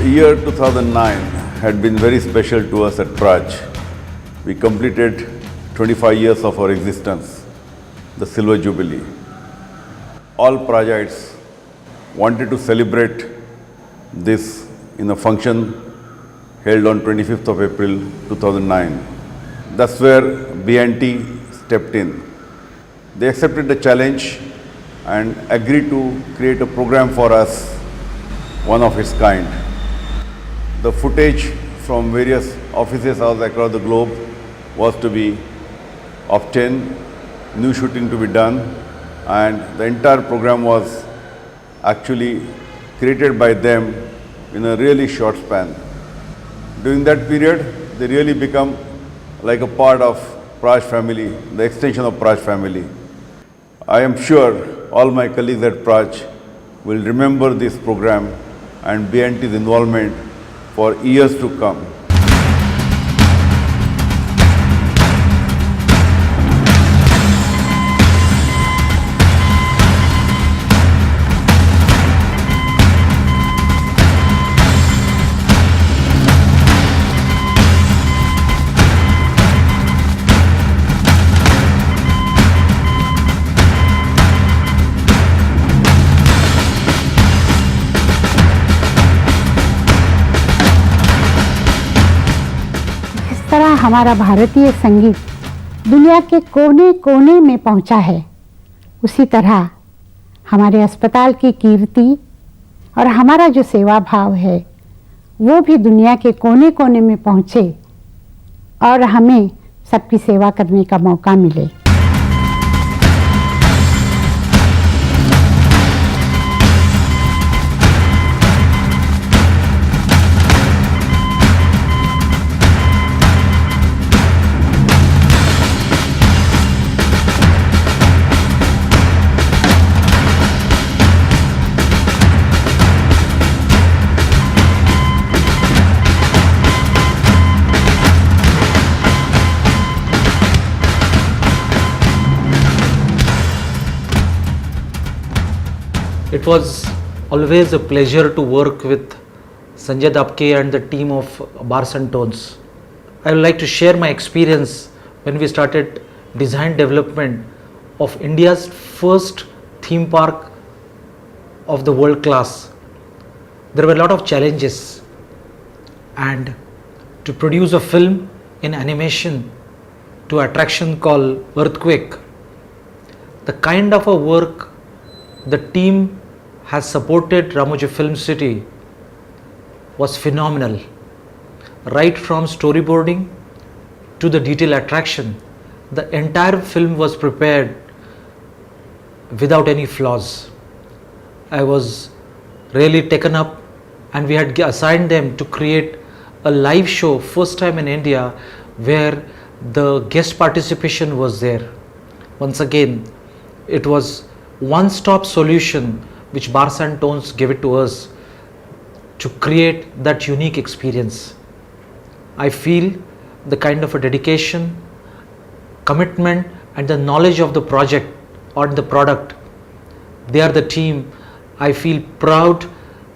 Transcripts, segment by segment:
year 2009 had been very special to us at Praj. We completed 25 years of our existence, the Silver Jubilee. All Prajites wanted to celebrate this in a function held on 25th of April 2009. That's where B&T stepped in. They accepted the challenge and agreed to create a program for us, one of its kind. The footage from various offices all across the globe was to be obtained, new shooting to be done, and the entire program was actually created by them in a really short span. During that period, they really become like a part of Praj family, the extension of Praj family. I am sure all my colleagues at Praj will remember this program and B&T's involvement for years to come. जिस तरह हमारा भारतीय संगीत दुनिया के कोने कोने में पहुंचा है, उसी तरह हमारे अस्पताल की कीर्ति और हमारा जो सेवा भाव है वो भी दुनिया के कोने कोने में पहुंचे और हमें सबकी सेवा करने का मौका मिले। It was always a pleasure to work with Sanjay Dapke and the team of Bars and Tones. I would like to share my experience when we started design development of India's first theme park of the world class. There were a lot of challenges, and to produce a film in animation to attraction called Earthquake, the kind of a work the team has supported Ramoji Film City was phenomenal. Right from storyboarding to the detail attraction, the entire film was prepared without any flaws. I was really taken up, and we had assigned them to create a live show, first time in India, where the guest participation was there. Once again, it was one-stop solution which Bars and Tones gave it to us to create that unique experience. I feel the kind of a dedication, commitment and the knowledge of the project or the product, they are the team I feel proud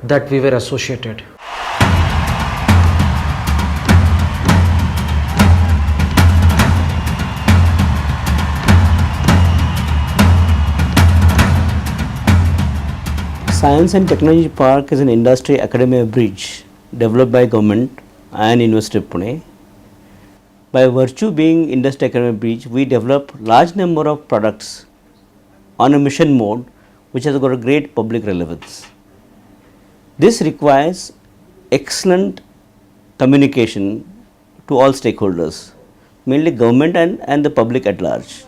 that we were associated. Science and Technology Park is an industry academia bridge developed by government and University of Pune. By virtue being industry academia bridge, we develop large number of products on a mission mode which has got a great public relevance. This requires excellent communication to all stakeholders, mainly government and the public at large.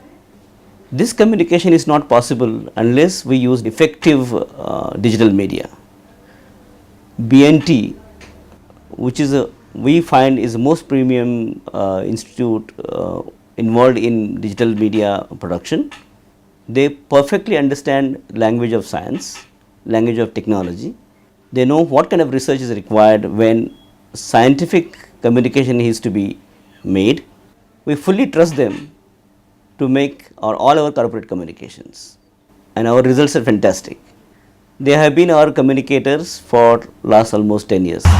This communication is not possible unless we use effective digital media. B&T, which is we find is the most premium institute involved in digital media production. They perfectly understand language of science, language of technology. They know what kind of research is required when scientific communication is to be made. We fully trust them to make all our corporate communications, and our results are fantastic. They have been our communicators for last almost 10 years. The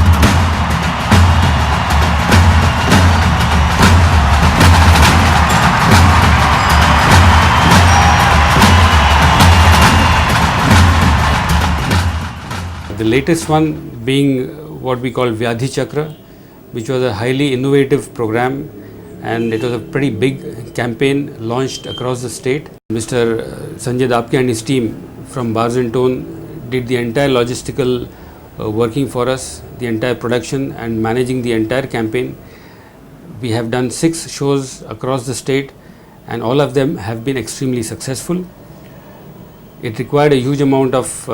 latest one being what we call Vyadhi Chakra, which was a highly innovative program, and it was a pretty big campaign launched across the state. Mr. Sanjay Dapke and his team from Bars and Tone did the entire logistical working for us, the entire production and managing the entire campaign. We have done 6 shows across the state and all of them have been extremely successful. It required a huge amount of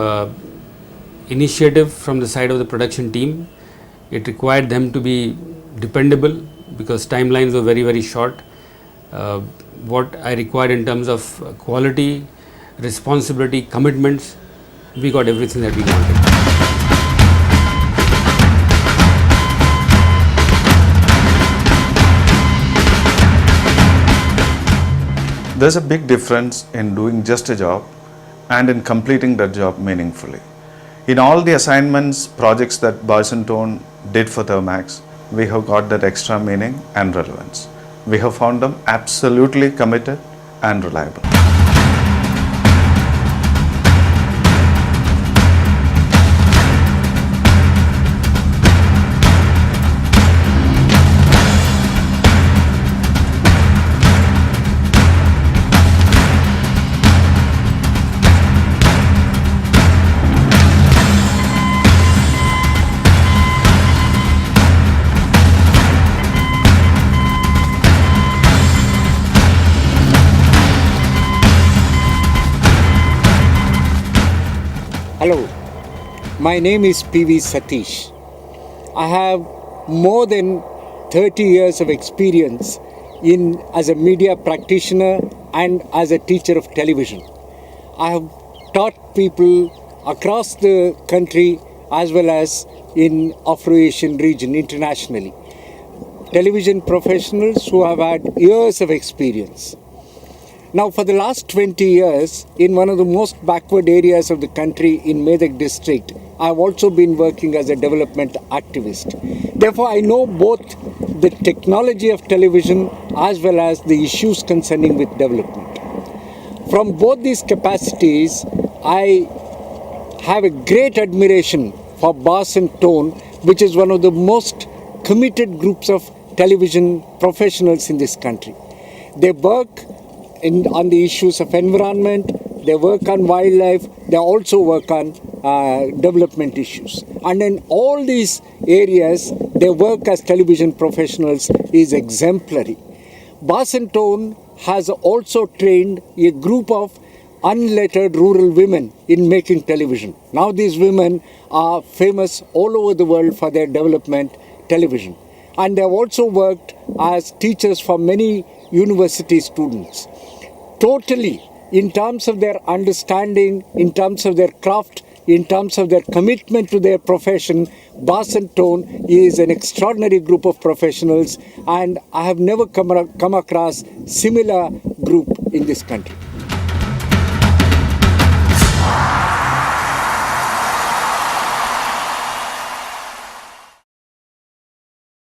initiative from the side of the production team. It required them to be dependable because timelines were very, very short. What I required in terms of quality, responsibility, commitments, we got everything that we wanted. There's a big difference in doing just a job and in completing that job meaningfully. In all the assignments, projects that Bars and Tone did for Thermax, we have got that extra meaning and relevance. We have found them absolutely committed and reliable. Hello, my name is PV Satish. I have more than 30 years of experience as a media practitioner and as a teacher of television. I have taught people across the country as well as in Afro-Asian region internationally. Television professionals who have had years of experience. Now, for the last 20 years, in one of the most backward areas of the country in Medak district, I have also been working as a development activist. Therefore, I know both the technology of television as well as the issues concerning with development. From both these capacities, I have a great admiration for Bars and Tone, which is one of the most committed groups of television professionals in this country. They work on the issues of environment, they work on wildlife, they also work on development issues. And in all these areas, their work as television professionals is exemplary. Bars and Tone has also trained a group of unlettered rural women in making television. Now these women are famous all over the world for their development television. And they have also worked as teachers for many university students. Totally, in terms of their understanding, in terms of their craft, in terms of their commitment to their profession, Bars and Tone is an extraordinary group of professionals, and I have never come across similar group in this country.